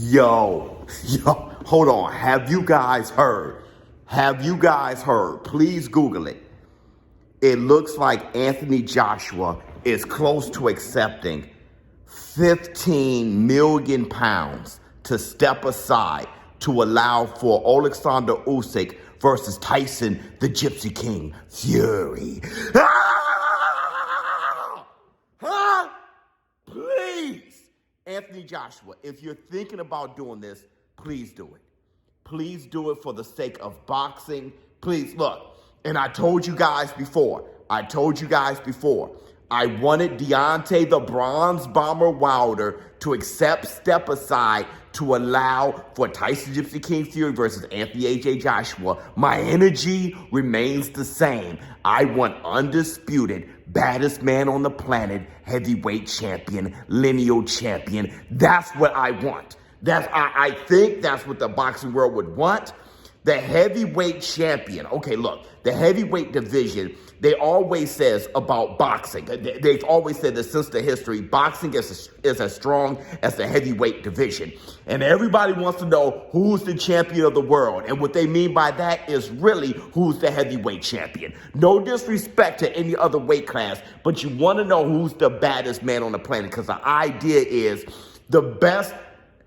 Yo, hold on. Have you guys heard? Have you guys heard? Please Google it. It looks like Anthony Joshua is close to accepting 15 million pounds to step aside to allow for Alexander Usyk versus Tyson the Gypsy King Fury. Please, Anthony Joshua, if you're thinking about doing this, please do it. Please do it for the sake of boxing. Please, look, and I told you guys before, I wanted Deontay the Bronze Bomber Wilder to step aside to allow for Tyson Gypsy King Fury versus Anthony A.J. Joshua. My energy remains the same. I want undisputed, baddest man on the planet, heavyweight champion, lineal champion. That's what I want. I think that's what the boxing world would want. The heavyweight champion. Okay, look, the heavyweight division, they always says about boxing. They've always said that since the history, boxing is as strong as the heavyweight division. And everybody wants to know who's the champion of the world. And what they mean by that is really who's the heavyweight champion. No disrespect to any other weight class, but you want to know who's the baddest man on the planet, because the idea is the best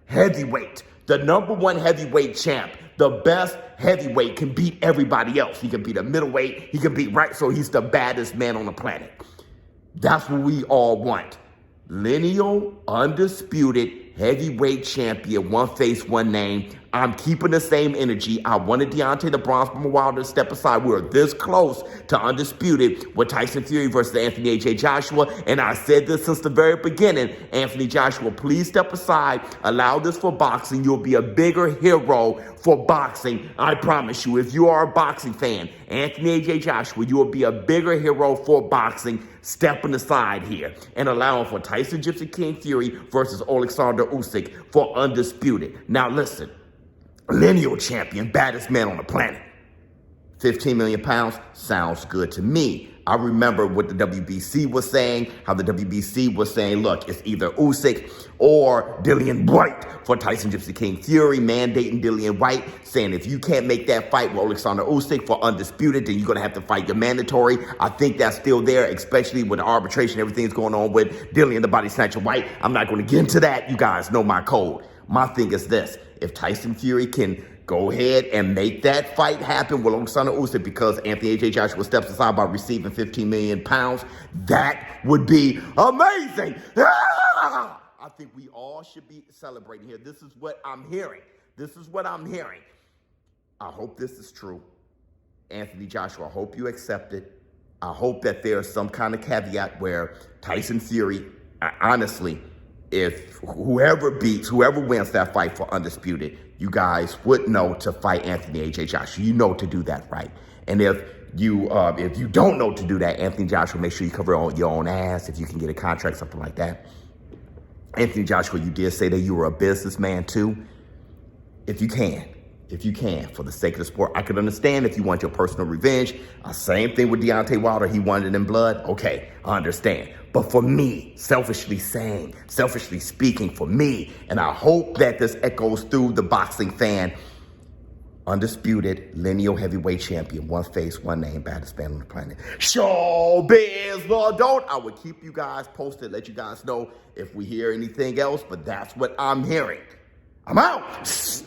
heavyweight, the number one heavyweight champ, the best heavyweight can beat everybody else. He can beat a middleweight. He can beat, right? So he's the baddest man on the planet. That's what we all want. Lineal, undisputed, heavyweight champion, one face, one name. I'm keeping the same energy. I wanted Deontay the Bronze Bomber Wilder to step aside. We were this close to undisputed with Tyson Fury versus Anthony A.J. Joshua. And I said this since the very beginning. Anthony Joshua, please step aside. Allow this for boxing. You'll be a bigger hero for boxing. I promise you, if you are a boxing fan, Anthony A.J. Joshua, you will be a bigger hero for boxing, stepping aside here and allowing for Tyson Gypsy King Fury versus Alexander Usyk for undisputed. Now listen. Lineal champion, baddest man on the planet. 15 million pounds sounds good to me. I remember what the WBC was saying, how the WBC was saying, look, it's either Usyk or Dillian White for Tyson Gypsy King Fury, mandating Dillian White, saying if you can't make that fight with Alexander Usyk for undisputed, then you're going to have to fight your mandatory. I think that's still there, especially with the arbitration, everything's going on with Dillian the Body Snatcher White. I'm not going to get into that. You guys know my code. My thing is this. If Tyson Fury can go ahead and make that fight happen with Alexander Usyk because Anthony A.J. Joshua steps aside by receiving 15 million pounds, that would be amazing. I think we all should be celebrating here. This is what I'm hearing. I hope this is true. Anthony Joshua, I hope you accept it. I hope that there's some kind of caveat where Tyson Fury, honestly, if whoever wins that fight for undisputed, you guys would know to fight Anthony A.J. Joshua. You know to do that, right? And if you don't know to do that, Anthony Joshua, make sure you cover your own ass if you can get a contract, something like that. Anthony Joshua, you did say that you were a businessman too. If you can, for the sake of the sport, I could understand if you want your personal revenge. Same thing with Deontay Wilder. He wanted it in blood. Okay, I understand. But for me, selfishly speaking, for me, and I hope that this echoes through the boxing fan, undisputed lineal heavyweight champion, one face, one name, baddest man on the planet. Showbiz Lordone. I would keep you guys posted, let you guys know if we hear anything else, but that's what I'm hearing. I'm out.